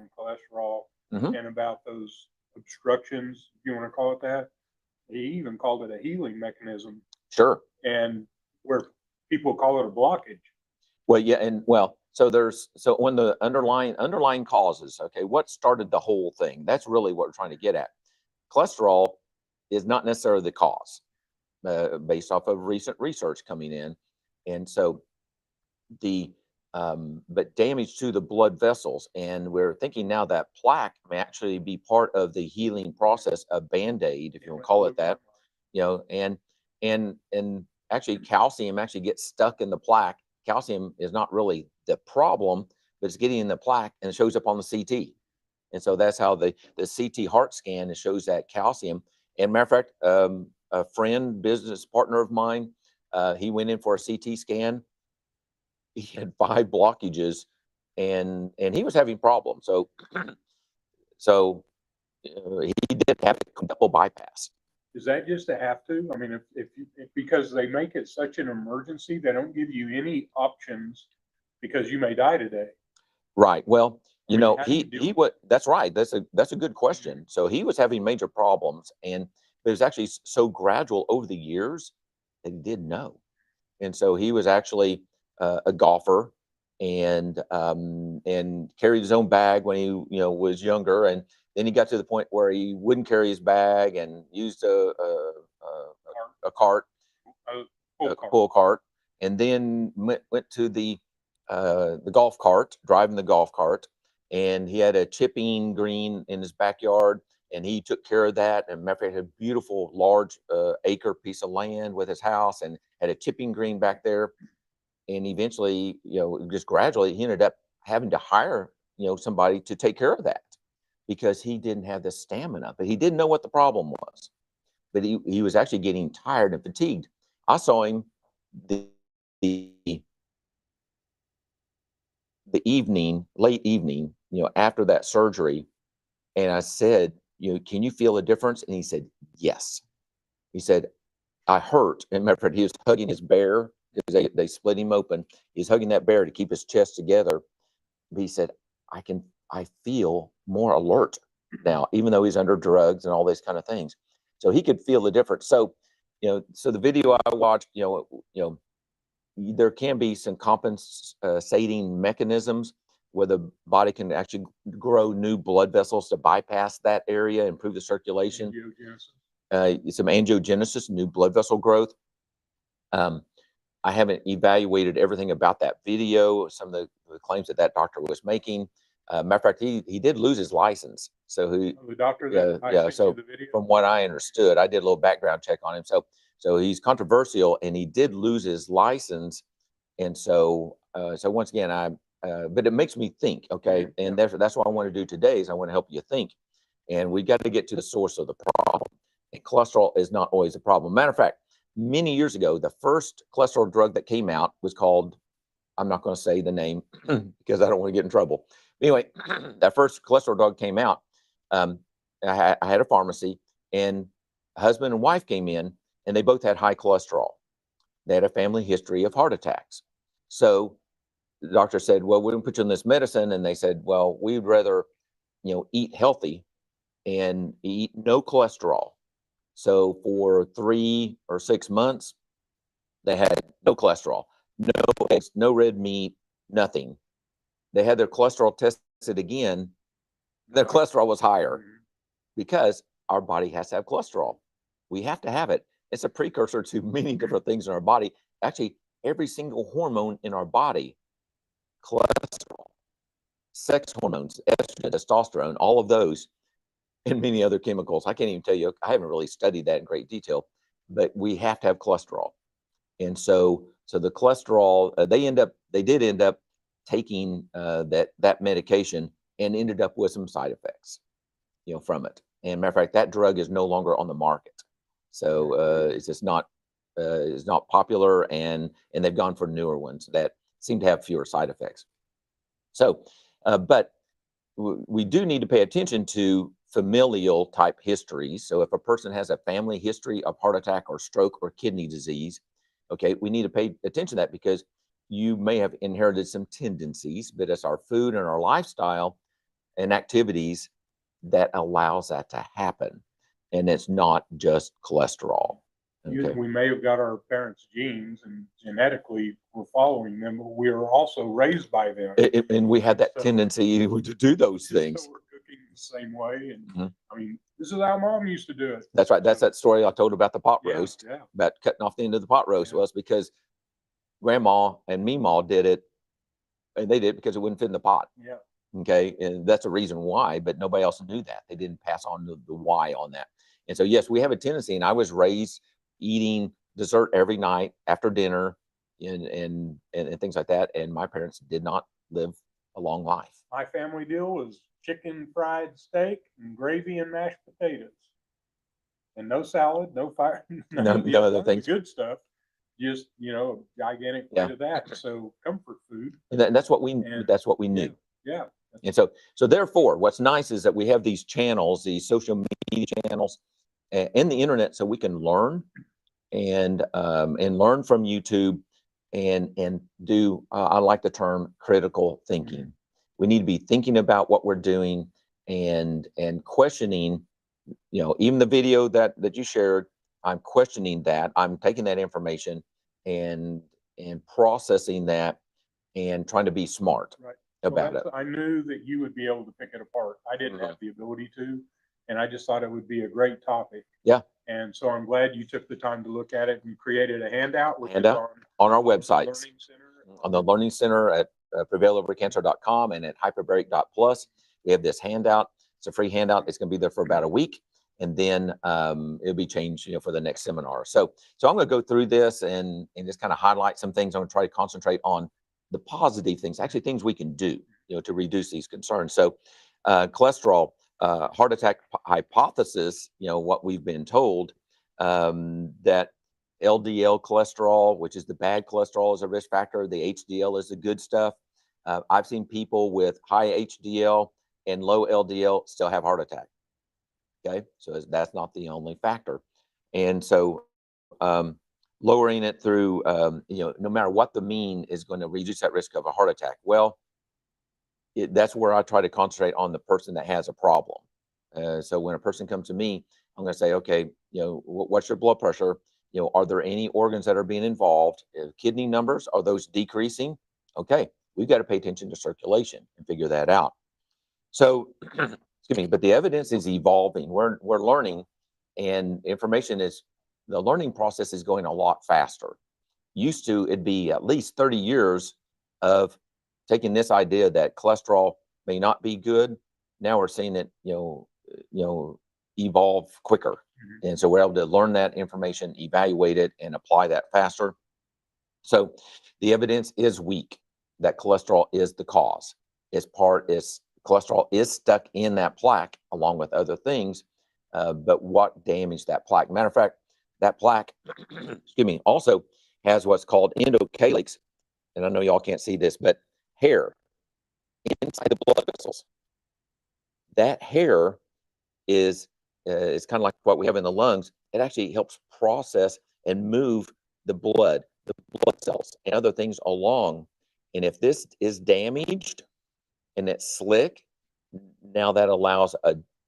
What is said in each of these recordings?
on cholesterol Hmm. and about those obstructions, if you want to call it that. He even called it a healing mechanism, Sure. and where people call it a blockage. Well, yeah, and well, so there's so when the underlying causes, okay, what started the whole thing? That's really what we're trying to get at. Cholesterol is not necessarily the cause, based off of recent research coming in, and so the but damage to the blood vessels, and we're thinking now that plaque may actually be part of the healing process of Band-Aid, if you want to call it that, and actually calcium actually gets stuck in the plaque. Calcium is not really the problem, but it's getting in the plaque and it shows up on the CT. And so that's how the CT heart scan, it shows that calcium. And matter of fact, a friend, business partner of mine, he went in for a CT scan. He had 5 blockages, and he was having problems. So he did have a double bypass. Is that just a have to? I mean, if because they make it such an emergency, they don't give you any options because you may die today. Right. Well, I mean, how do you he deal? what that's right. That's a good question. So he was having major problems, and it was actually so gradual over the years that he didn't know. And so he was actually a golfer, and carried his own bag when he was younger, and then he got to the point where he wouldn't carry his bag and used a cart, A full a car. pull cart, and then went to the golf cart, driving the golf cart, and he had a chipping green in his backyard, and he took care of that. And matter of fact, he had a beautiful large acre piece of land with his house, and had a chipping green back there. And eventually, just gradually, he ended up having to hire somebody to take care of that because he didn't have the stamina, but he didn't know what the problem was. But he was actually getting tired and fatigued. I saw him the the evening, late evening, after that surgery, and I said, can you feel a difference? And he said, yes. He said, I hurt. And matter of fact, he was hugging his bear because they split him open. He's hugging that bear to keep his chest together. But he said, I feel more alert now, even though he's under drugs and all these kind of things. So he could feel the difference. So, so the video I watched, there can be some compensating mechanisms where the body can actually grow new blood vessels to bypass that area, improve the circulation. Some angiogenesis, new blood vessel growth. Um, I haven't evaluated everything about that video, some of the claims that doctor was making. Matter of fact, he did lose his license. So The doctor yeah, that I yeah. sent you So the video. from what I understood, I did a little background check on him. So he's controversial, and he did lose his license. And so once again, but it makes me think. Okay, and that's what I want to do today is I want to help you think, and we got to get to the source of the problem. And cholesterol is not always a problem. Matter of fact, many years ago, the first cholesterol drug that came out was called, I'm not going to say the name because I don't want to get in trouble. Anyway, that first cholesterol drug came out. Um, I had a pharmacy, and husband and wife came in, and they both had high cholesterol. They had a family history of heart attacks. So the doctor said, well, we're going to put you on this medicine. And they said, well, we'd rather, eat healthy and eat no cholesterol. So for 3 or 6 months, they had no cholesterol, no eggs, no red meat, nothing. They had their cholesterol tested again. Their cholesterol was higher because our body has to have cholesterol. We have to have it. It's a precursor to many different things in our body. Actually, every single hormone in our body, cholesterol, sex hormones, estrogen, testosterone, all of those, and many other chemicals. I can't even tell you, I haven't really studied that in great detail, but we have to have cholesterol. And so the cholesterol, they did end up taking that medication and ended up with some side effects, from it. And matter of fact, that drug is no longer on the market. So it's just not is not popular, and they've gone for newer ones that seem to have fewer side effects. So, but we do need to pay attention to familial type histories. So if a person has a family history of heart attack or stroke or kidney disease, okay, we need to pay attention to that because you may have inherited some tendencies, but it's our food and our lifestyle and activities that allows that to happen. And it's not just cholesterol. Okay. We may have got our parents' genes and genetically we're following them, but we are also raised by them. And we had that So- tendency to do those things. So we're cooking the same way. And Mhm. I mean, this is how mom used to do it. That's right. That's that story I told about the pot Yeah, roast, yeah. about cutting off the end of the pot roast Yeah. was because grandma and Meemaw did it, and they did it because it wouldn't fit in the pot. Yeah. Okay. And that's a reason why, but nobody else knew that. They didn't pass on the why on that. And so, yes, we have a tendency, and I was raised eating dessert every night after dinner and things like that. And my parents did not live a long life. My family deal was chicken fried steak and gravy and mashed potatoes. And no salad, no fire, none of the No other none of the things. good stuff. Just, a gigantic plate of that. So comfort food. And that's what we And- that's what we knew. Yeah. And so therefore, what's nice is that we have these channels, these social media channels, and the internet, so we can learn and learn from YouTube and do. I like the term critical thinking. We need to be thinking about what we're doing and questioning. Even the video that you shared, I'm questioning that. I'm taking that information and processing that and trying to be smart Right. about it. I knew that you would be able to pick it apart. I didn't Mhm. have the ability to, and I just thought it would be a great topic. Yeah. And so I'm glad you took the time to look at it and created a handout, which is Handout on our the websites, Learning Center. on the Learning Center at prevailovercancer.com and at hyperbaric.plus. We have this handout. It's a free handout. It's going to be there for about a week, and then it'll be changed, for the next seminar. So I'm going to go through this and just kind of highlight some things. I'm going to try to concentrate on the positive things, actually things we can do, to reduce these concerns. So cholesterol, heart attack hypothesis, what we've been told, that LDL cholesterol, which is the bad cholesterol, is a risk factor. The HDL is the good stuff. I've seen people with high HDL and low LDL still have heart attack. Okay, so that's not the only factor. And so lowering it through, no matter what the mean, is going to reduce that risk of a heart attack. Well, that's where I try to concentrate on the person that has a problem. So when a person comes to me, I'm going to say, okay, what's your blood pressure? Are there any organs that are being involved? Kidney numbers, are those decreasing? Okay, we've got to pay attention to circulation and figure that out. So, excuse me, but the evidence is evolving. We're learning, and the learning process is going a lot faster. Used to, it'd be at least 30 years of taking this idea that cholesterol may not be good. Now we're seeing it, evolve quicker. Mhm. And so we're able to learn that information, evaluate it, and apply that faster. So the evidence is weak that cholesterol is the cause. Cholesterol is stuck in that plaque along with other things. But what damaged that plaque? Matter of fact, that plaque, excuse me, also has what's called endocalyx. And I know y'all can't see this, but hair inside the blood vessels. That hair is kind of like what we have in the lungs. It actually helps process and move the blood cells and other things along. And if this is damaged and it's slick, now that allows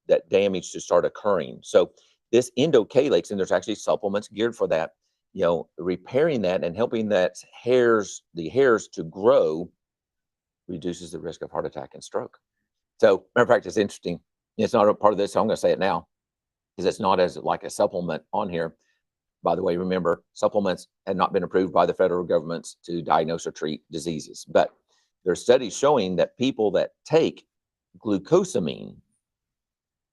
that damage to start occurring. So this endocalyx, and there's actually supplements geared for that, repairing that and helping the hairs to grow, reduces the risk of heart attack and stroke. So matter of fact, it's interesting. It's not a part of this, so I'm going to say it now because it's not as like a supplement on here. By the way, remember, supplements had not been approved by the federal governments to diagnose or treat diseases. But there are studies showing that people that take glucosamine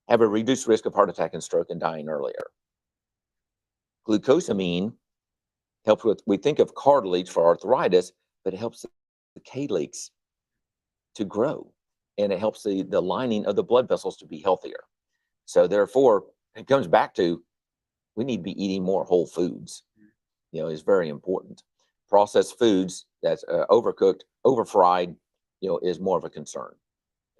have a reduced risk of heart attack and stroke and dying earlier. Glucosamine helps with, we think of cartilage for arthritis, but it helps the calyx to grow, and it helps the lining of the blood vessels to be healthier. So therefore, it comes back to, we need to be eating more whole foods. Is very important. Processed foods that's overcooked, overfried, is more of a concern.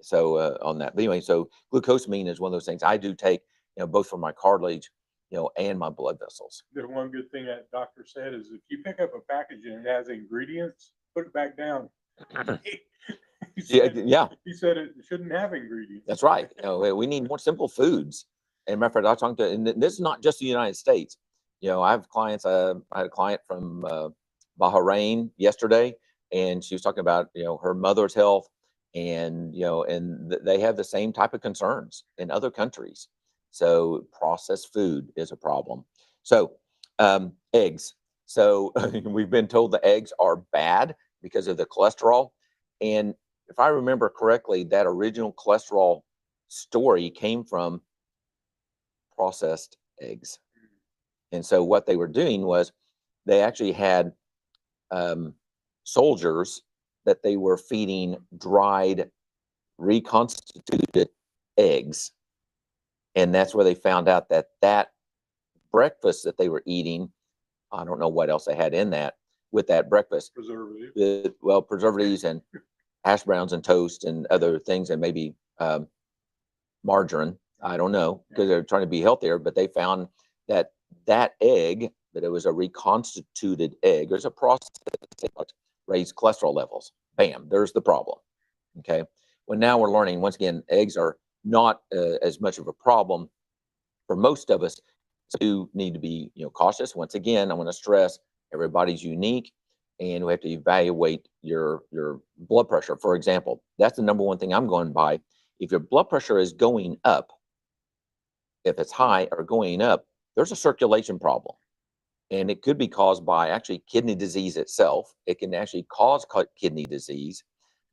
So on that, but anyway, so glucosamine is one of those things I do take, both for my cartilage, and my blood vessels. The one good thing that doctor said is if you pick up a package and it has ingredients, put it back down. Yeah, He said it shouldn't have ingredients. that's right. You know, we need more simple foods. And matter of fact, I was talking to, and this is not just the United States. You know, I have clients. I had a client from Bahrain yesterday, and she was talking about, you know, her mother's health, and you know, and they have the same type of concerns in other countries. So processed food is a problem. So eggs. So we've been told the eggs are bad because of the cholesterol, and if I remember correctly, that original cholesterol story came from processed eggs. And so what they were doing was they actually had soldiers that they were feeding dried, reconstituted eggs. And that's where they found out that that breakfast that they were eating, I don't know what else they had in that with that breakfast. Preservative. Well, preservatives and hash browns and toast and other things, and maybe margarine. I don't know, because they're trying to be healthier, but they found that that egg, that it was a reconstituted egg, there's a process that raised cholesterol levels. Bam, there's the problem. Okay. Well, now we're learning, once again, eggs are not as much of a problem for most of us. So you need to be, you know, cautious. Once again, I want to stress everybody's unique, and we have to evaluate your blood pressure. For example, that's the number one thing I'm going by. If your blood pressure is going up, if it's high or going up, there's a circulation problem. And it could be caused by actually kidney disease itself. It can actually cause kidney disease.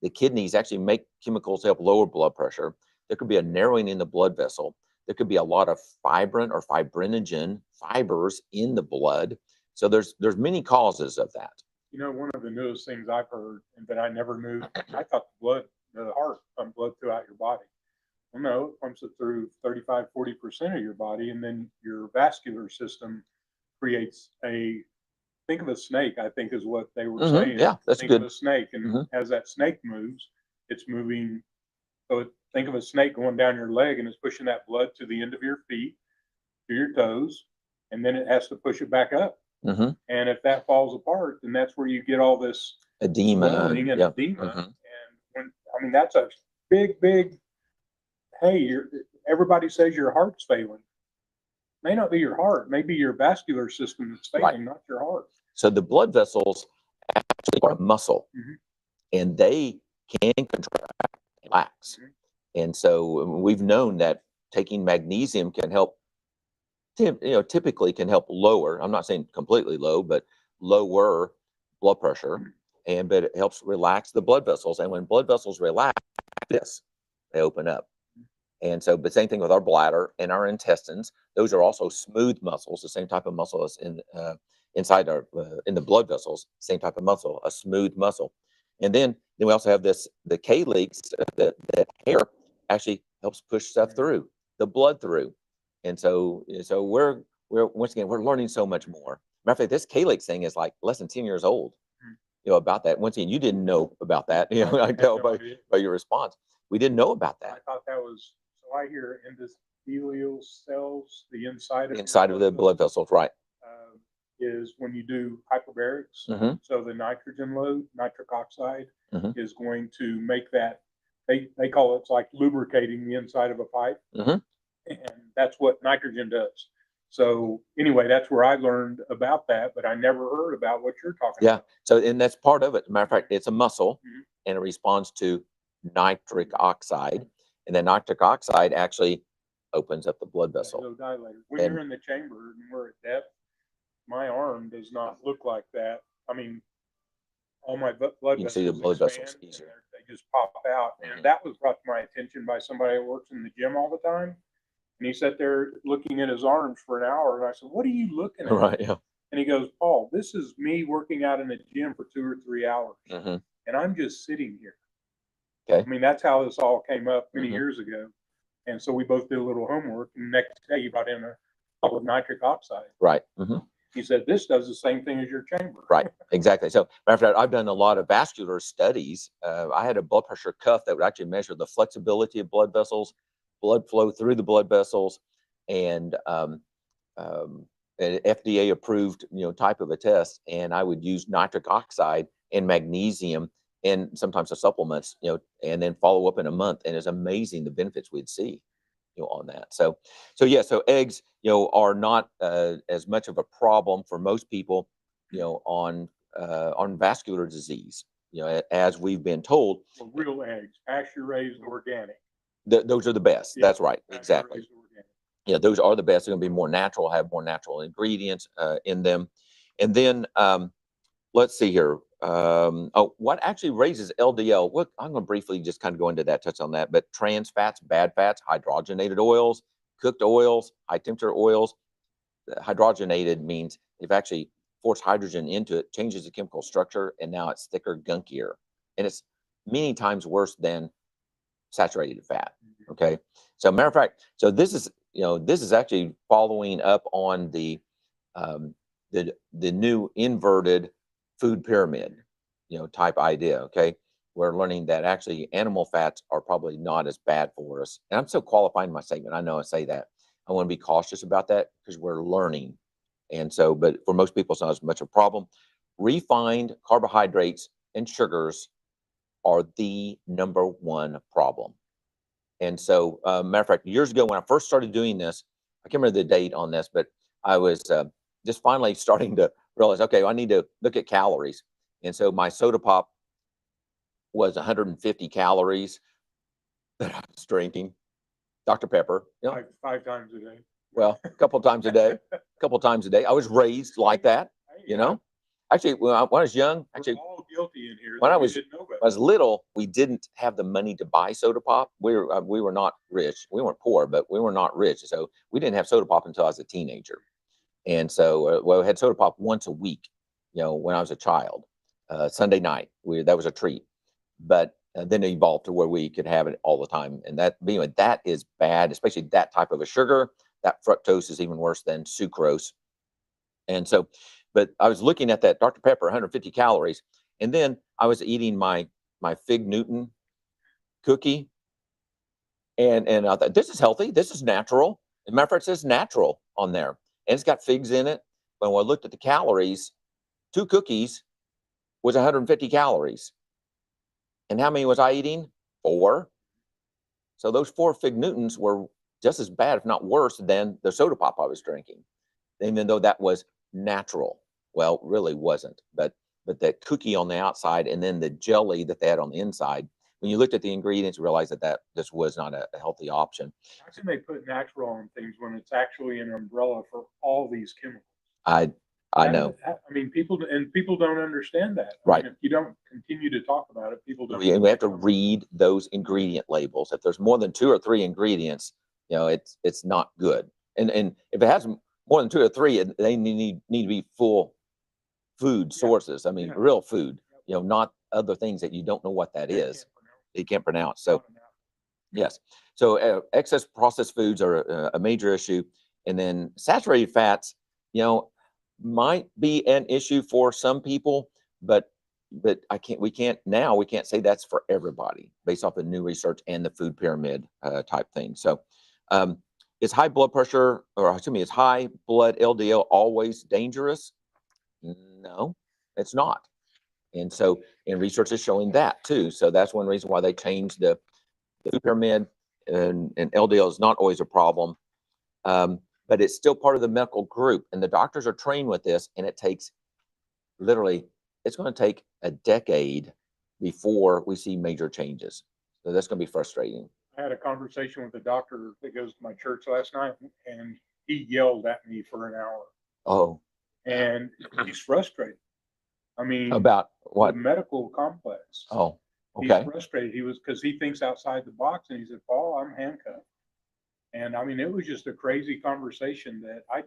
The kidneys actually make chemicals to help lower blood pressure. There could be a narrowing in the blood vessel. There could be a lot of fibrin or fibrinogen fibers in the blood. So there's many causes of that. You know, one of the newest things I've heard and that I never knew, I thought the heart pumped blood throughout your body. Well, no, it pumps it through 35, 40% of your body, and then your vascular system creates think of a snake, I think is what they were saying. Yeah, that's think good. Of a snake, and as that snake moves, it's moving. So think of a snake going down your leg, and it's pushing that blood to the end of your feet, to your toes, and then it has to push it back up. And if that falls apart, then that's where you get all this edema and yeah. edema. And when, I mean, that's a big, hey, everybody says your heart's failing. May not be your heart, maybe your vascular system is failing, not your heart. So the blood vessels actually are a muscle, and they can contract and relax. And so we've known that taking magnesium can help, typically can help lower, I'm not saying completely low, but lower blood pressure. But it helps relax the blood vessels. And when blood vessels relax, they open up. And so, but same thing with our bladder and our intestines. Those are also smooth muscles, the same type of muscle as inside our in the blood vessels. Same type of muscle, a smooth muscle. And then we also have the calyx, that hair actually helps push stuff through the blood through. And so we're once again we're learning so much more. Matter of fact, this calyx thing is like less than 10 years old. About that. Once again, you didn't know about that. I tell by your response, we didn't know about that. I thought that was. So I hear endothelial cells, the inside of the blood vessels, right? Is when you do hyperbarics. So the nitrogen load, nitric oxide, is going to make that. They call it, it's like lubricating the inside of a pipe, and that's what nitrogen does. So anyway, that's where I learned about that, but I never heard about what you're talking about. So, and that's part of it. Matter of fact, it's a muscle, and it responds to nitric oxide, and then nitric oxide actually opens up the blood vessel. When you're in the chamber and we're at depth, my arm does not look like that. I mean, all my blood vessels, you can see the blood vessels easier. They just pop out, and that was brought to my attention by somebody that works in the gym all the time. And he sat there looking at his arms for an hour. And I said, "What are you looking at?" Right. Yeah. And he goes, "Paul, this is me working out in the gym for 2 or 3 hours. And I'm just sitting here." Okay. I mean, that's how this all came up many years ago. And so we both did a little homework. And the next day he brought in a bottle of nitric oxide. Right. He said, "This does the same thing as your chamber." Right. Exactly. So, matter of fact, I've done a lot of vascular studies. I had a blood pressure cuff that would actually measure the flexibility of blood vessels, blood flow through the blood vessels, and an FDA approved, type of a test. And I would use nitric oxide and magnesium and sometimes the supplements, and then follow up in a month. And it's amazing the benefits we'd see, on that. So yeah, so eggs, are not as much of a problem for most people, on vascular disease, as we've been told. Well, real eggs, pasture raised, organic. Those are the best. Yeah, that's right. Exactly. Organic. Yeah, those are the best. They're going to be more natural, have more natural ingredients in them. And then let's see here. What actually raises LDL? I'm going to briefly just kind of go into that, touch on that. But trans fats, bad fats, hydrogenated oils, cooked oils, high temperature oils. Hydrogenated means they've actually forced hydrogen into it, changes the chemical structure, and now it's thicker, gunkier. And it's many times worse than saturated fat. Okay. So matter of fact, so this is actually following up on the new inverted food pyramid, type idea. Okay. We're learning that actually animal fats are probably not as bad for us. And I'm still qualifying my statement. I know I say that. I want to be cautious about that because we're learning. And so, but for most people, it's not as much a problem. Refined carbohydrates and sugars are the #1 problem. And so, matter of fact, years ago when I first started doing this, I can't remember the date on this, but I was just finally starting to realize, okay, I need to look at calories. And so my soda pop was 150 calories that I was drinking. Dr. Pepper. Five times a day. Well, a couple of times a day. I was raised like that, Actually, when I was young, we're all guilty in here. When I was little, we didn't have the money to buy soda pop. We were not rich. We weren't poor, but we were not rich. So we didn't have soda pop until I was a teenager. And so, we had soda pop once a week, when I was a child, Sunday night. That was a treat. But then it evolved to where we could have it all the time. And that is bad, especially that type of a sugar. That fructose is even worse than sucrose. And so, but I was looking at that Dr. Pepper, 150 calories, and then I was eating my Fig Newton cookie, and I thought, this is healthy, this is natural. As a matter of fact, it says natural on there, and it's got figs in it. But when I looked at the calories, 2 cookies was 150 calories. And how many was I eating? 4. So those 4 Fig Newtons were just as bad, if not worse, than the soda pop I was drinking, even though that was natural. Well, it really wasn't, but that cookie on the outside and then the jelly that they had on the inside, when you looked at the ingredients, you realized that this was not a healthy option. How can they put natural on things when it's actually an umbrella for all these chemicals? I know. I mean, people don't understand that. Right. I mean, if you don't continue to talk about it, people don't. We have to read those ingredient labels. If there's more than 2 or 3 ingredients, it's not good. And if it has more than 2 or 3, they need to be full food sources. I mean, real food, not other things that you don't know what that is. You can't pronounce. So, yes. So excess processed foods are a major issue. And then saturated fats, might be an issue for some people, but we can't say that's for everybody based off of new research and the food pyramid type thing. So, is high blood pressure, or excuse me, is high blood LDL always dangerous? No, it's not. And so, and research is showing that too. So that's one reason why they changed the food pyramid, and LDL is not always a problem. But it's still part of the medical group, and the doctors are trained with this, and it takes it's going to take a decade before we see major changes. So that's going to be frustrating. I had a conversation with a doctor that goes to my church last night, and he yelled at me for an hour. Oh. And he's frustrated. I mean, about what? The medical complex. Oh, okay. He's frustrated. Because he thinks outside the box, and he said, "Paul, I'm handcuffed." And I mean, it was just a crazy conversation that I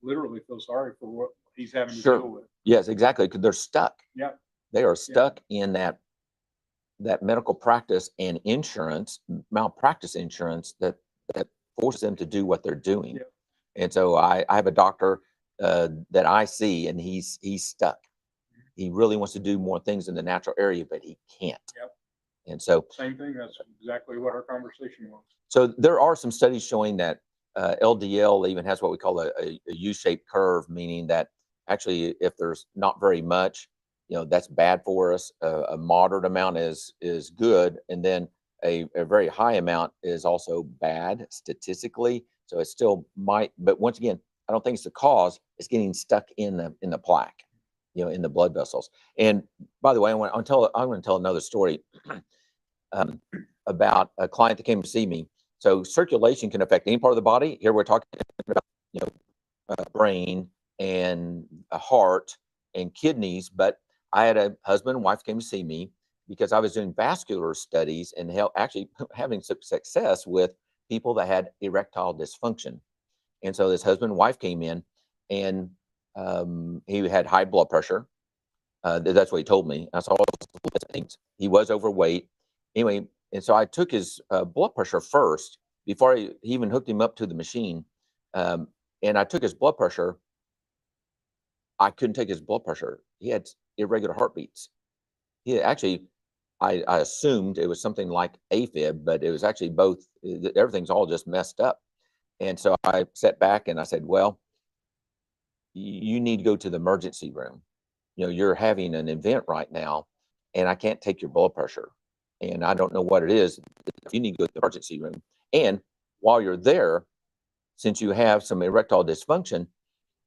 literally feel sorry for what he's having to deal with. Yes, exactly. Because they're stuck. Yeah. They are stuck in that medical practice and insurance, malpractice insurance that forces them to do what they're doing. Yeah. And so I have a doctor that I see, and he's stuck. He really wants to do more things in the natural area, but he can't. Yep. And so same thing. That's exactly what our conversation was. So there are some studies showing that LDL even has what we call a U-shaped curve, meaning that actually if there's not very much, that's bad for us. A moderate amount is good, and then a very high amount is also bad statistically. So it still might, but once again, I don't think it's the cause. It's getting stuck in the plaque, in the blood vessels. And by the way, I'm going to tell another story about a client that came to see me. So circulation can affect any part of the body. Here we're talking about brain and a heart and kidneys, but I had a husband and wife came to see me because I was doing vascular studies and actually having success with people that had erectile dysfunction. And so this husband and wife came in, and he had high blood pressure. That's what he told me. I saw all those things. He was overweight. Anyway, and so I took his blood pressure first before he even hooked him up to the machine. And I took his blood pressure. I couldn't take his blood pressure. He had irregular heartbeats. He actually, I assumed it was something like AFib, but it was actually both. Everything's all just messed up. And so I sat back and I said, well, you need to go to the emergency room. You're having an event right now, and I can't take your blood pressure. And I don't know what it is. You need to go to the emergency room. And while you're there, since you have some erectile dysfunction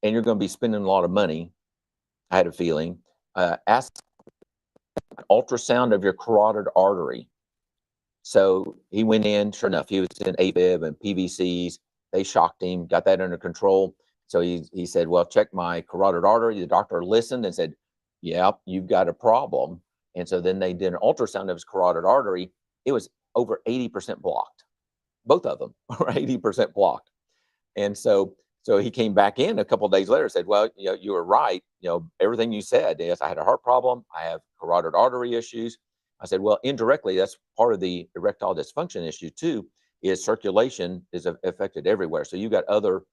and you're going to be spending a lot of money, I had a feeling, ask an ultrasound of your carotid artery. So he went in, sure enough, he was in AFib and PVCs. They shocked him, got that under control. So he said, well, check my carotid artery. The doctor listened and said, yeah, you've got a problem. And so then they did an ultrasound of his carotid artery. It was over 80% blocked. Both of them were 80% blocked. And so he came back in a couple of days later and said, well, you were right. Everything you said. Yes, I had a heart problem. I have carotid artery issues. I said, well, indirectly, that's part of the erectile dysfunction issue too, is circulation is affected everywhere. So you've got other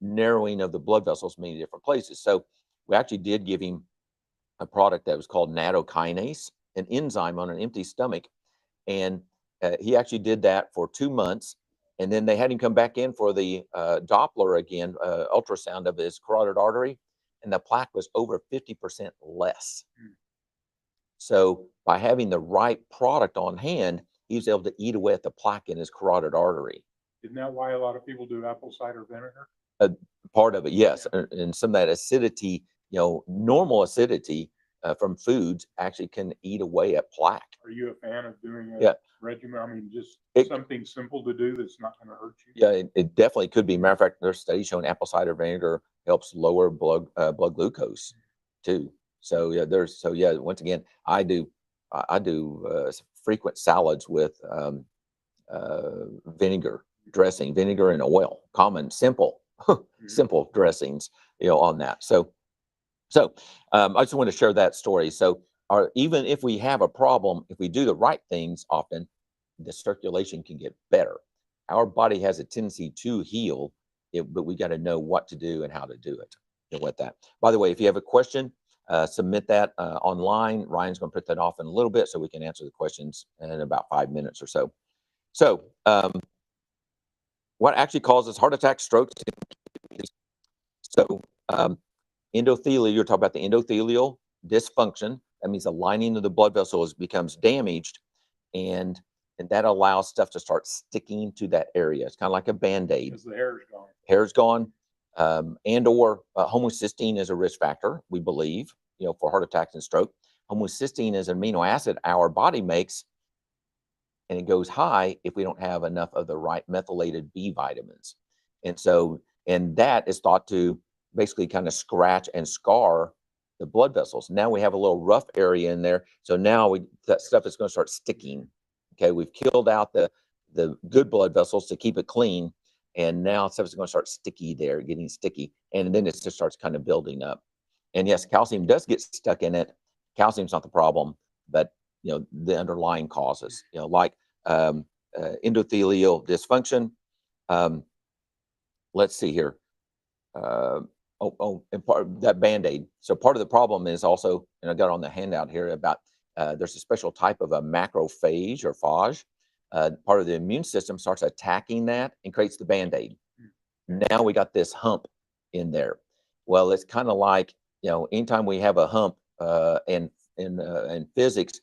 narrowing of the blood vessels in many different places. So we actually did give him a product that was called nattokinase, an enzyme on an empty stomach. And he actually did that for 2 months. And then they had him come back in for the Doppler again, ultrasound of his carotid artery, and the plaque was over 50% less. So by having the right product on hand, he was able to eat away at the plaque in his carotid artery. Isn't that why a lot of people do apple cider vinegar? Part of it, yes. Yeah. And some of that acidity, normal acidity from foods actually can eat away at plaque. Are you a fan of doing a regimen? I mean, just something simple to do that's not going to hurt you? Yeah, it definitely could be. Matter of fact, there's studies showing apple cider vinegar helps lower blood glucose too. So once again, I do frequent salads with vinegar dressing, vinegar and oil, common, simple, simple dressings, on that. So I just want to share that story. So even if we have a problem, if we do the right things often, the circulation can get better. Our body has a tendency to heal, but we got to know what to do and how to do it with that. By the way, if you have a question, submit that online. Ryan's going to put that off in a little bit so we can answer the questions in about 5 minutes or so. So what actually causes heart attacks, strokes? So endothelial, you're talking about the endothelial dysfunction. That means the lining of the blood vessels becomes damaged, and that allows stuff to start sticking to that area. It's kind of like a Band-Aid. Because the hair's gone. Hair's gone, and or homocysteine is a risk factor, we believe, for heart attacks and stroke. Homocysteine is an amino acid our body makes, and it goes high if we don't have enough of the right methylated B vitamins. And that is thought to basically kind of scratch and scar the blood vessels. Now we have a little rough area in there. So now that stuff is going to start sticking. Okay, we've killed out the good blood vessels to keep it clean. And now stuff is going to start sticky there, getting sticky. And then it just starts kind of building up. And yes, calcium does get stuck in it. Calcium's not the problem, but the underlying causes, like endothelial dysfunction. Let's see here. And part of that Band-Aid. So part of the problem is also, and I got on the handout here about there's a special type of a macrophage or phage. Part of the immune system starts attacking that and creates the Band-Aid. Now we got this hump in there. Well, it's kind of like, anytime we have a hump in physics,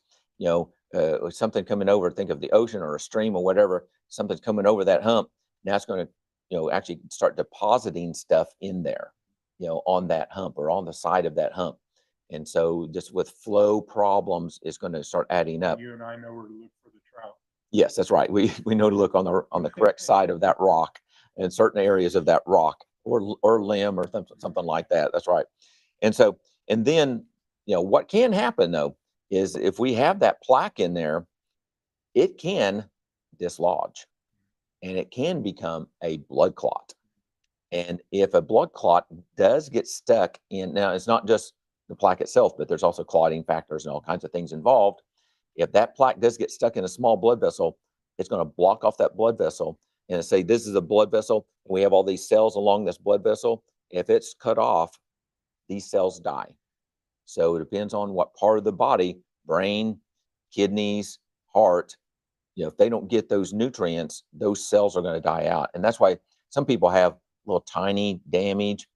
something coming over, think of the ocean or a stream or whatever, something's coming over that hump. Now it's going to, actually start depositing stuff in there, on that hump or on the side of that hump. And so just with flow problems, it's going to start adding up. You and I know where to look for the trout. Yes, that's right. We know to look on the correct side of that rock in certain areas of that rock or limb or something like that. That's right. And then, what can happen though is if we have that plaque in there, it can dislodge and it can become a blood clot. And if a blood clot does get stuck in, now it's not just the plaque itself, but there's also clotting factors and all kinds of things involved. If that plaque does get stuck in a small blood vessel, it's going to block off that blood vessel and say, this is a blood vessel. We have all these cells along this blood vessel. If it's cut off, these cells die. So it depends on what part of the body, brain, kidneys, heart, if they don't get those nutrients, those cells are going to die out. And that's why some people have little tiny damage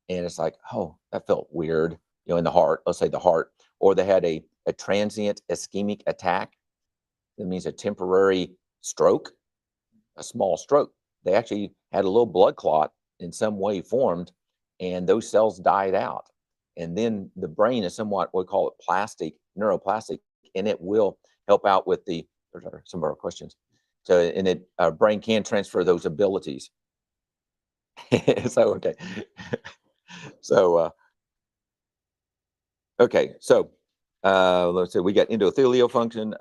and it's like, oh, that felt weird, in the heart, let's say the heart, or they had a transient ischemic attack. That means a temporary stroke, a small stroke. They actually had a little blood clot in some way formed and those cells died out. And then the brain is somewhat, we call it plastic, neuroplastic, and it will help out with some of our questions. So, and our brain can transfer those abilities. So, okay. So, okay. So, let's see, we got endothelial function,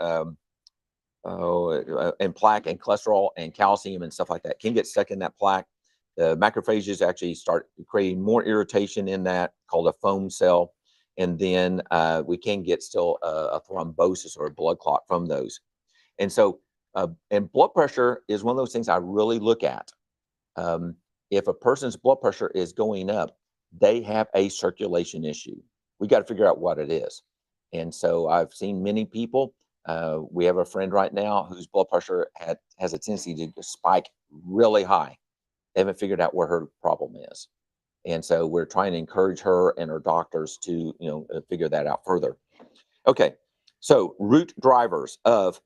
and plaque and cholesterol and calcium and stuff like that can get stuck in that plaque. The macrophages actually start creating more irritation in that, called a foam cell. And then we can get still a thrombosis or a blood clot from those. And so, and blood pressure is one of those things I really look at. If a person's blood pressure is going up, they have a circulation issue. We got to figure out what it is. And so I've seen many people. We have a friend right now whose blood pressure has a tendency to spike really high. They haven't figured out where her problem is. And so we're trying to encourage her and her doctors to, figure that out further. Okay, so root drivers of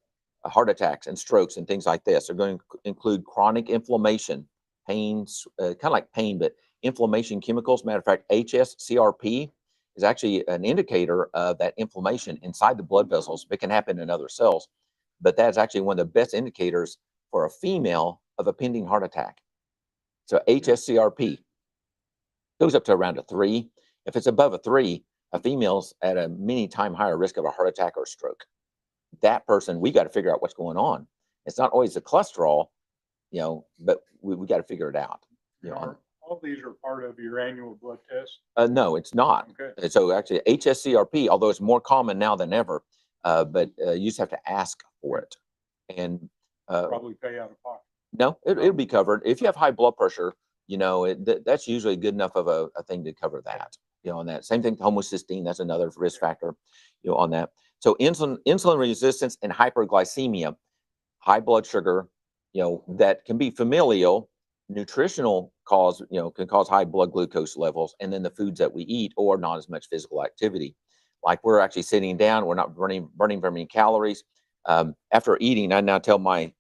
heart attacks and strokes and things like this are going to include chronic inflammation, pains, kind of like pain, but inflammation chemicals. Matter of fact, hsCRP is actually an indicator of that inflammation inside the blood vessels. It can happen in other cells, but that's actually one of the best indicators for a female of a pending heart attack. So hsCRP goes up to around a 3. If it's above a 3, a female's at a many times higher risk of a heart attack or stroke. That person, we got to figure out what's going on. It's not always the cholesterol, but we got to figure it out. All these are part of your annual blood test? No, it's not. Okay. So actually, hsCRP, although it's more common now than ever, but you just have to ask for it, and probably pay out of pocket. No, it'll be covered. If you have high blood pressure, that's usually good enough of a thing to cover that. On that. Same thing, homocysteine, that's another risk factor, on that. So insulin resistance and hyperglycemia, high blood sugar, that can be familial. Nutritional cause, can cause high blood glucose levels, and then the foods that we eat or not as much physical activity. Like we're actually sitting down, we're not burning very many calories. After eating, I now tell my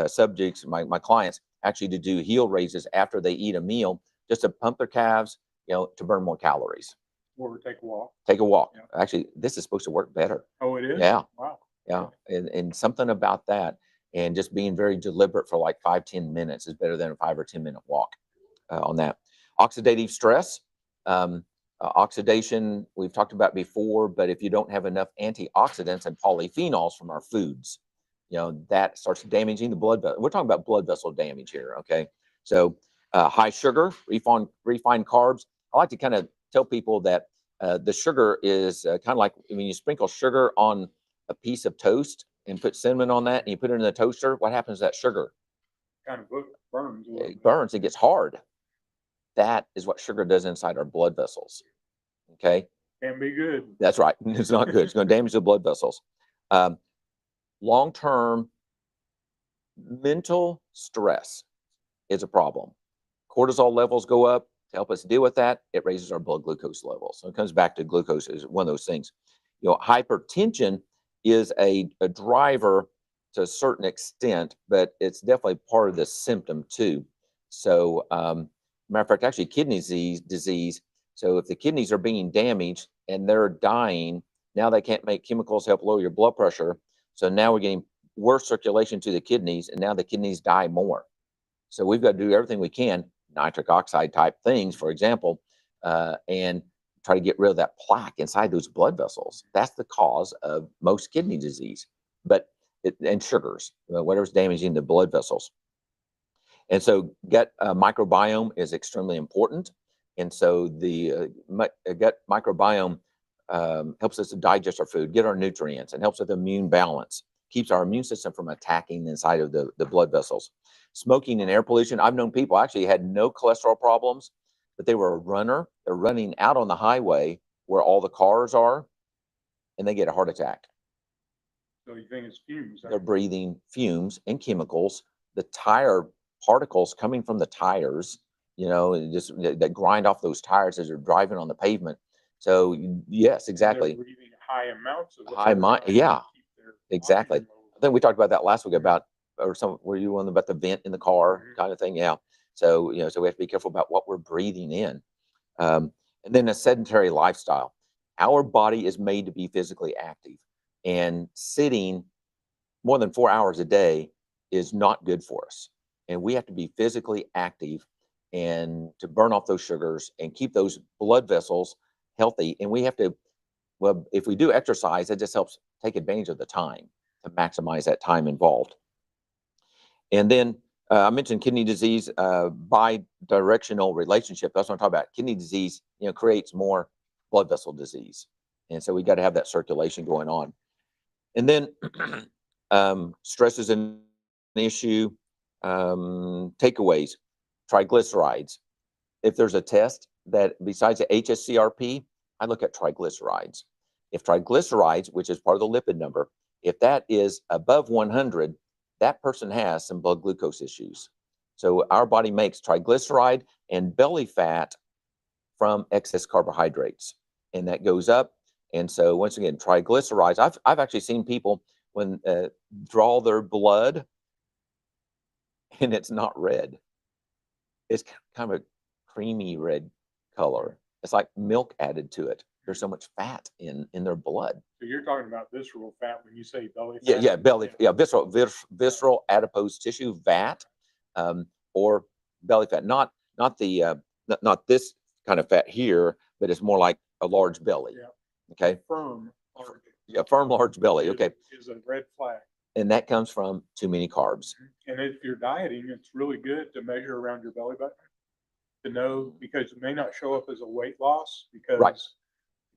subjects, my clients, actually to do heel raises after they eat a meal, just to pump their calves, to burn more calories. Or take a walk. Take a walk. Yeah. Actually, this is supposed to work better. Oh, it is? Yeah. Wow. Yeah. And something about that, and just being very deliberate for like 5-10 minutes is better than a 5 or 10 minute walk on that. Oxidative stress. Oxidation, we've talked about before, but if you don't have enough antioxidants and polyphenols from our foods, that starts damaging the blood vessel. We're talking about blood vessel damage here, okay? So high sugar, refined carbs. I like to kind of tell people that the sugar is kind of like when you sprinkle sugar on a piece of toast and put cinnamon on that and you put it in the toaster, what happens to that sugar? Kind of burns. It burns, it gets hard. That is what sugar does inside our blood vessels, okay? Can't be good. That's right, it's not good. It's going to damage the blood vessels. Long-term mental stress is a problem. Cortisol levels go up, to help us deal with that, it raises our blood glucose levels. So it comes back to glucose is one of those things. Hypertension is a driver to a certain extent, but it's definitely part of the symptom too. So, matter of fact, actually kidney disease. So if the kidneys are being damaged and they're dying, now they can't make chemicals help lower your blood pressure. So now we're getting worse circulation to the kidneys, and now the kidneys die more. So we've got to do everything we can, nitric oxide type things, for example, and try to get rid of that plaque inside those blood vessels. That's the cause of most kidney disease, and sugars, whatever's damaging the blood vessels. And so gut microbiome is extremely important. And so the gut microbiome helps us to digest our food, get our nutrients, and helps with immune balance, keeps our immune system from attacking inside of the blood vessels. Smoking and air pollution. I've known people actually had no cholesterol problems, but they were a runner. They're running out on the highway where all the cars are, and they get a heart attack. So you think it's fumes? They're breathing fumes and chemicals. The tire particles coming from the tires, just that grind off those tires as you're driving on the pavement. So yes, exactly. They're breathing high amounts of yeah, exactly. I think we talked about that last week were you on about the vent in the car kind of thing? Yeah. So, so we have to be careful about what we're breathing in. And then a sedentary lifestyle. Our body is made to be physically active, and sitting more than 4 hours a day is not good for us. And we have to be physically active and to burn off those sugars and keep those blood vessels healthy. And we have to, if we do exercise, it just helps take advantage of the time to maximize that time involved. And then I mentioned kidney disease, bi-directional relationship. That's what I'm talking about. Kidney disease, creates more blood vessel disease. And so we got to have that circulation going on. And then stress is an issue. Takeaways, triglycerides. If there's a test that besides the HSCRP, I look at triglycerides. If triglycerides, which is part of the lipid number, if that is above 100, that person has some blood glucose issues. So our body makes triglyceride and belly fat from excess carbohydrates, and that goes up. And so once again, triglycerides, I've actually seen people when draw their blood and it's not red. It's kind of a creamy red color. It's like milk added to it. There's so much fat in their blood. So you're talking about visceral fat when you say belly fat? Visceral adipose tissue, VAT, or belly fat. Not this kind of fat here, but it's more like a large belly. Yeah. Okay. Firm. Large. Yeah, firm large belly. Okay. Is a red flag. And that comes from too many carbs. And if you're dieting, it's really good to measure around your belly button to know, because it may not show up as a weight loss, because right.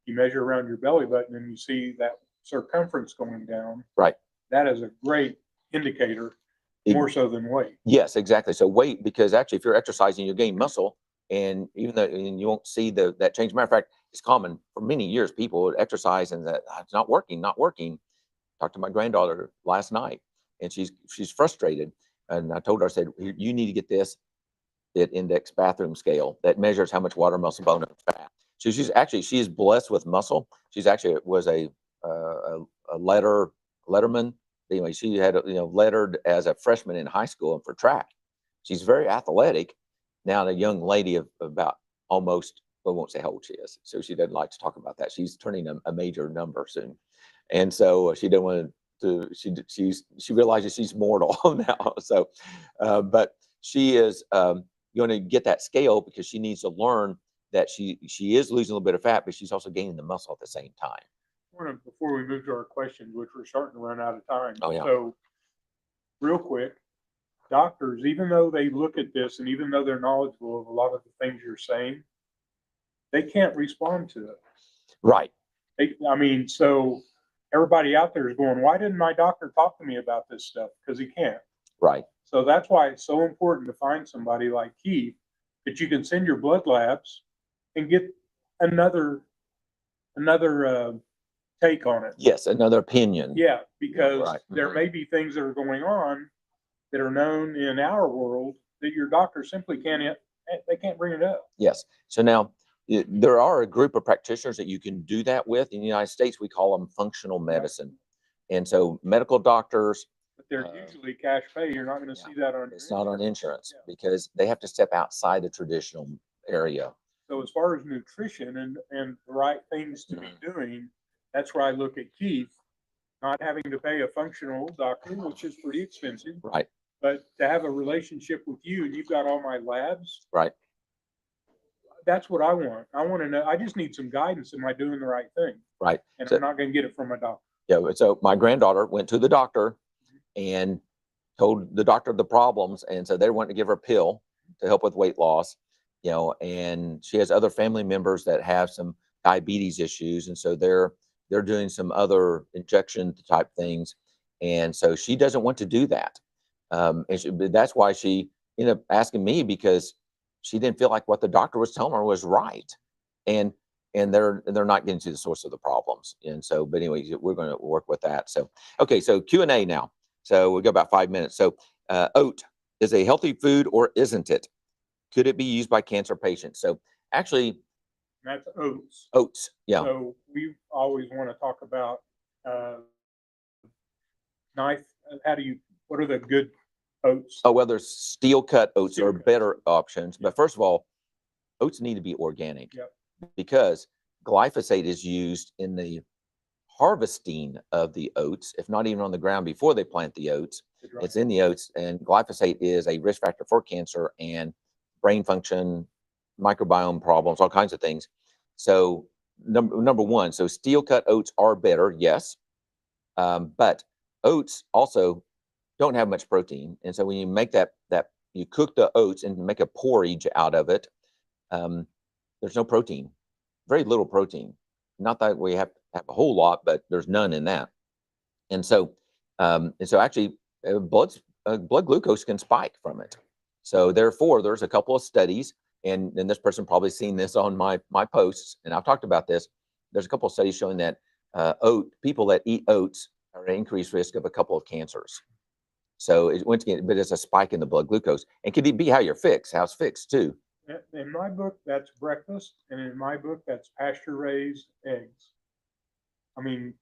you measure around your belly button and you see that circumference going down. Right. That is a great indicator, more so than weight. Yes, exactly. So weight, because actually if you're exercising, you gain muscle, and even though you won't see that change. Matter of fact, it's common for many years. People would exercise and that it's not working. Talked to my granddaughter last night, and she's frustrated. And I told her, I said, you need to get this index bathroom scale that measures how much water, muscle, bone, and fat. So she is blessed with muscle. She's actually was a letterman. Anyway, she had lettered as a freshman in high school and for track. She's very athletic. Now a young lady of about almost, well, I won't say how old she is, so she doesn't like to talk about that. She's turning a major number soon, and so she didn't want to. She realizes she's mortal now. So, but she is going to get that scale because she needs to learn that she is losing a little bit of fat, but she's also gaining the muscle at the same time. Before we move to our questions, which we're starting to run out of time. Oh, yeah. So real quick, doctors, even though they look at this and even though they're knowledgeable of a lot of the things you're saying, they can't respond to it. Right. So everybody out there is going, why didn't my doctor talk to me about this stuff? Because he can't. Right. So that's why it's so important to find somebody like Keith that you can send your blood labs and get another take on it. Yes, another opinion. Yeah, because there may be things that are going on that are known in our world that your doctor simply can't they can't bring it up. Yes. So now there are a group of practitioners that you can do that with. In the United States, we call them functional medicine. And so medical doctors. But they're usually cash pay. You're not going to see that on. It's not on insurance because they have to step outside the traditional area. So as far as nutrition and the right things to be doing, that's where I look at Keith, not having to pay a functional doctor, which is pretty expensive. Right. But to have a relationship with you, and you've got all my labs. Right. That's what I want. I want to know. I just need some guidance. Am I doing the right thing? Right. And so, I'm not going to get it from a doctor. Yeah. So my granddaughter went to the doctor and told the doctor the problems, and so they wanted to give her a pill to help with weight loss. And she has other family members that have some diabetes issues, and so they're doing some other injection type things, and so she doesn't want to do that. That's why she ended up asking me, because she didn't feel like what the doctor was telling her was right, and they're not getting to the source of the problems. And so, but anyway, we're going to work with that. So, okay, so Q&A now. So we'll go about 5 minutes. So, oat is a healthy food or isn't it? Could it be used by cancer patients? So actually, that's oats. Oats, yeah. So we always want to talk about what are the good oats? Oh, well, there's steel cut oats are better options. But first of all, oats need to be organic. Yep. Because glyphosate is used in the harvesting of the oats, if not even on the ground before they plant the oats. It's in the oats, and glyphosate is a risk factor for cancer and brain function, microbiome problems, all kinds of things. So number one, so steel cut oats are better, yes, but oats also don't have much protein, and so when you make that you cook the oats and make a porridge out of it, there's no protein, very little protein. Not that we have a whole lot, but there's none in that. And so actually, blood glucose can spike from it. So therefore, there's a couple of studies, and this person probably seen this on my posts, and I've talked about this. There's a couple of studies showing that people that eat oats are at increased risk of a couple of cancers. So once again, but it's a spike in the blood glucose, and could it be how it's fixed too? In my book, that's breakfast, and in my book, that's pasture-raised eggs. I mean,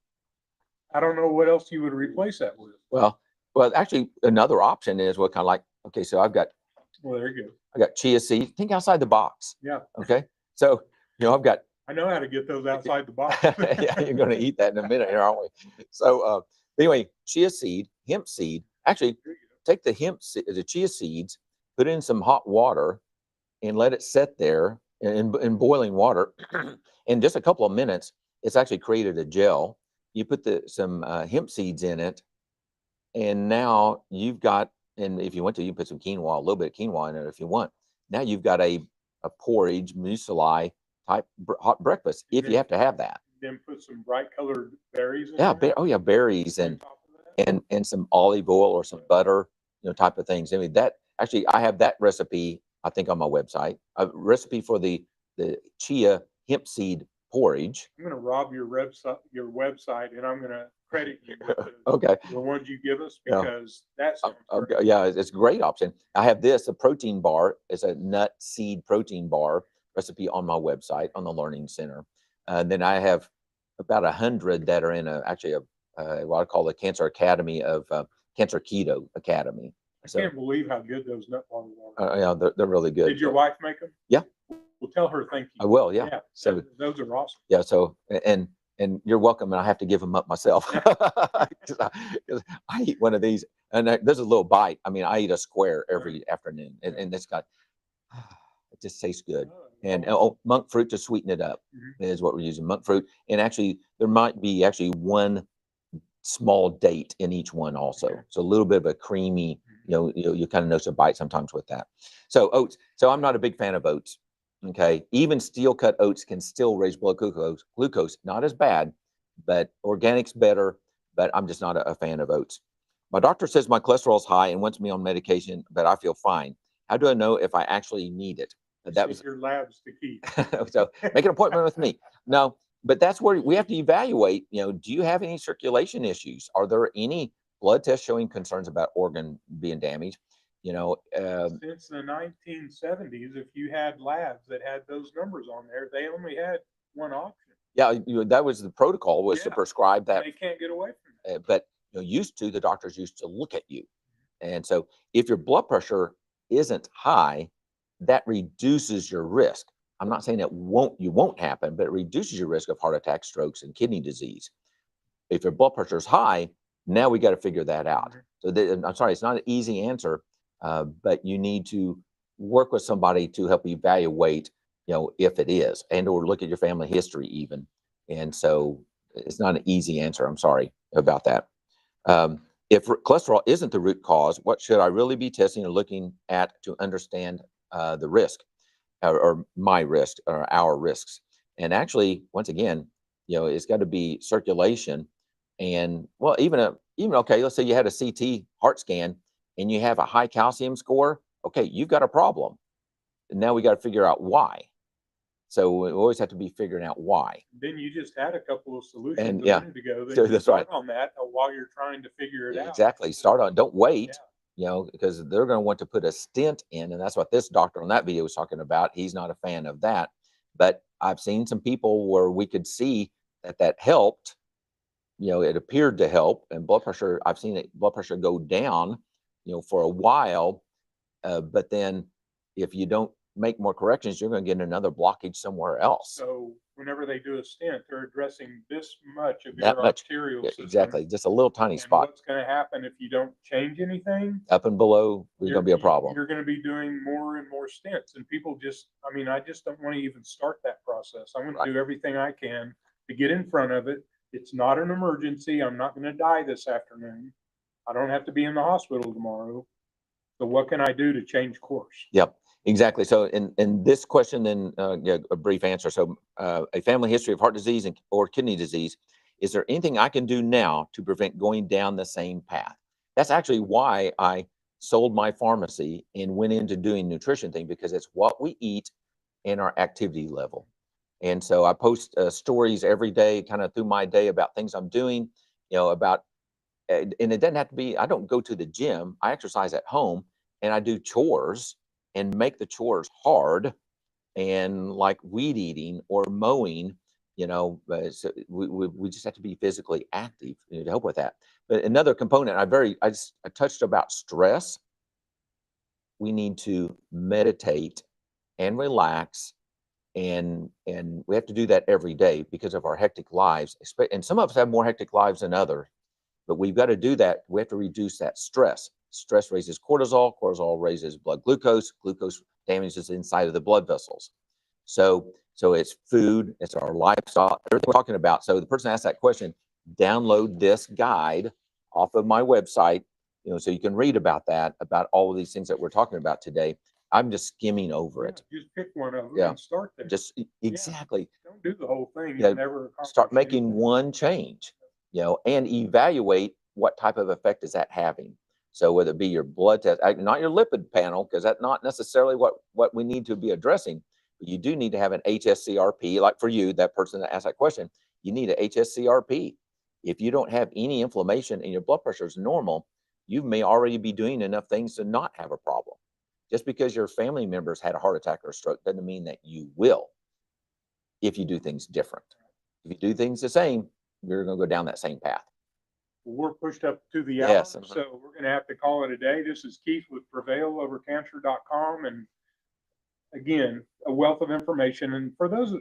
I don't know what else you would replace that with. Well, actually, another option is what kind of like, okay, so I've got. Well, there you go. I got chia seeds. Think outside the box. Yeah. Okay. So, I've got. I know how to get those outside the box. Yeah, you're going to eat that in a minute here, aren't we? So, anyway, chia seed, hemp seed. Actually, take the chia seeds, put in some hot water, and let it sit there in boiling water. In just a couple of minutes, it's actually created a gel. You put some hemp seeds in it, and now you've got, and if you want to, you can put some quinoa, a little bit of quinoa in it if you want. Now you've got a porridge, muesli type hot breakfast, if you have to have that. Then put some bright colored berries in there. Berries and some olive oil or some butter, type of things. I mean, that actually, I have that recipe, I think, on my website, a recipe for the chia hemp seed porridge. I'm going to rob your website, and I'm going to credit you with the ones you give us, because that's it's a great option. I have a protein bar. It's a nut seed protein bar recipe on my website on the Learning Center. Then I have about 100 that are in what I call the Cancer Academy of Cancer Keto Academy. I can't believe how good those nut bars are. Yeah, they're really good. Did your wife make them? Yeah. Well, tell her thank you. I will. Yeah. So those are awesome. Yeah. So and you're welcome, and I have to give them up myself because I eat one of these, and there's a little bite. I mean, I eat a square every afternoon, and it's got it just tastes good. And monk fruit to sweeten it up is what we're using, monk fruit. And actually, there might be one small date in each one also. So a little bit of a creamy, you kind of notice a bite sometimes with that. So oats. So I'm not a big fan of oats. Okay. Even steel cut oats can still raise blood glucose. Not as bad, but organic's better. But I'm just not a fan of oats. My doctor says my cholesterol is high and wants me on medication, but I feel fine. How do I know if I actually need it? That was your labs to keep. So make an appointment with me. No, but that's where we have to evaluate, do you have any circulation issues? Are there any blood tests showing concerns about organ being damaged? Since the 1970s, if you had labs that had those numbers on there, they only had one option. Yeah, that was the protocol, was to prescribe that. They can't get away from that. But the doctors used to look at you. And so if your blood pressure isn't high, that reduces your risk. I'm not saying you won't happen, but it reduces your risk of heart attack, strokes, and kidney disease. If your blood pressure is high, now we got to figure that out. So I'm sorry, it's not an easy answer, but you need to work with somebody to help evaluate, if it is, and or look at your family history even. And so it's not an easy answer. I'm sorry about that. If cholesterol isn't the root cause, what should I really be testing or looking at to understand the risk, or my risk, or our risks? And actually, once again, it's got to be circulation. And well, even okay, let's say you had a CT heart scan and you have a high calcium score. Okay, you've got a problem. And now we got to figure out why. So we always have to be figuring out why. Then you just had a couple of solutions And, a minute ago. Then that's right. On that while you're trying to figure it out. Exactly. Start on. Don't wait. Because they're going to want to put a stent in, and that's what this doctor on that video was talking about. He's not a fan of that, but I've seen some people where we could see that helped. It appeared to help, and blood pressure. I've seen blood pressure go down, for a while, but then if you don't make more corrections, you're going to get another blockage somewhere else. So whenever they do a stent, they're addressing this much of your arterial system. Exactly, just a little tiny spot. What's going to happen if you don't change anything? Up and below, there's going to be a problem. You're going to be doing more and more stents, and people I just don't want to even start that process. I'm going to do everything I can to get in front of it. It's not an emergency. I'm not going to die this afternoon. I don't have to be in the hospital tomorrow. So what can I do to change course? Yep, exactly. So in this question, then a brief answer. So a family history of heart disease or kidney disease, is there anything I can do now to prevent going down the same path? That's actually why I sold my pharmacy and went into doing nutrition thing, because it's what we eat and our activity level. And so I post stories every day, kind of through my day, about things I'm doing, and it doesn't have to be, I don't go to the gym. I exercise at home, and I do chores and make the chores hard, and like weed eating or mowing, so we just have to be physically active to help with that. But another component, I touched about stress. We need to meditate and relax. And we have to do that every day because of our hectic lives. And some of us have more hectic lives than others, but we've got to do that. We have to reduce that stress. Stress raises cortisol. Cortisol raises blood glucose. Glucose damages inside of the blood vessels. So it's food, it's our lifestyle, everything we're talking about. So the person asked that question, download this guide off of my website, so you can read about that, about all of these things that we're talking about today. I'm just skimming over it. Just pick one of them and start there. Just exactly. Don't do the whole thing. You'll never start making one change, and evaluate what type of effect is that having. So whether it be your blood test, not your lipid panel, because that's not necessarily what we need to be addressing, but you do need to have an HSCRP. Like for you, that person that asked that question, you need a HSCRP. If you don't have any inflammation and your blood pressure is normal, you may already be doing enough things to not have a problem. Just because your family members had a heart attack or a stroke doesn't mean that you will, if you do things different. If you do things the same, you're going to go down that same path. We're pushed up to the hour, so we're going to have to call it a day. This is Keith with PrevailOverCancer.com, and again, a wealth of information. And for those,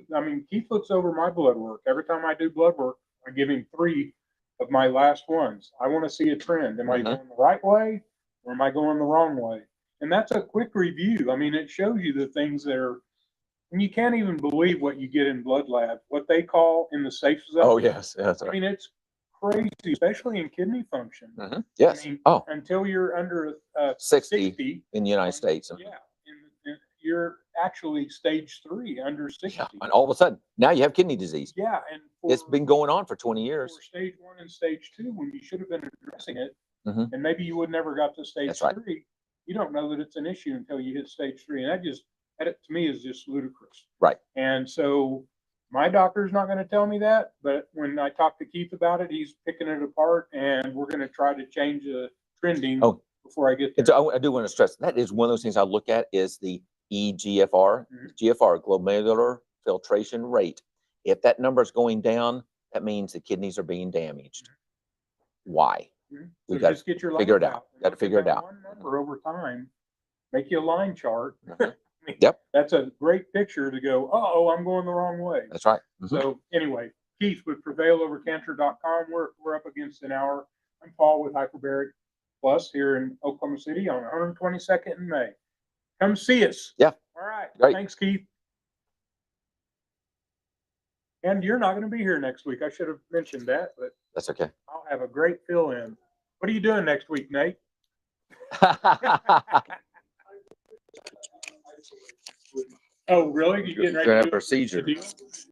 Keith looks over my blood work. Every time I do blood work, I give him 3 of my last ones. I want to see a trend. Am I going the right way, or am I going the wrong way? And that's a quick review. It shows you the things that are, and you can't even believe what you get in blood lab, what they call in the safe zone. Oh, yes. That's right. It's crazy, especially in kidney function. Yes. Until you're under 60 in the United States. You're actually stage 3, under 60. Yeah, and all of a sudden, now you have kidney disease. Yeah, and it's been going on for 20 years. For stage 1 and stage 2, when you should have been addressing it, and maybe you would never got to stage 3. You don't know that it's an issue until you hit stage 3, and that to me is just ludicrous. Right. And so my doctor's not going to tell me that, but when I talk to Keith about it, he's picking it apart, and we're going to try to change the trending before I get And there. so I do want to stress, that is one of those things I look at is the EGFR, GFR, glomerular filtration rate. If that number is going down, that means the kidneys are being damaged. Why? We So got just get your figure it lines out. Got to Look at figure it that out. one number over time, make you a line chart. Yep. That's a great picture to go, oh, I'm going the wrong way. That's right. So anyway, Keith with PrevailOverCancer.com. We're up against an hour. I'm Paul with Hyperbaric Plus here in Oklahoma City on 122nd in May. Come see us. Yeah. All right. Great. Thanks, Keith. And you're not going to be here next week. I should have mentioned that, but That's okay. I'll have a great fill-in. What are you doing next week, Nate? Oh, really? You getting ready Doing to a procedure. do the deal?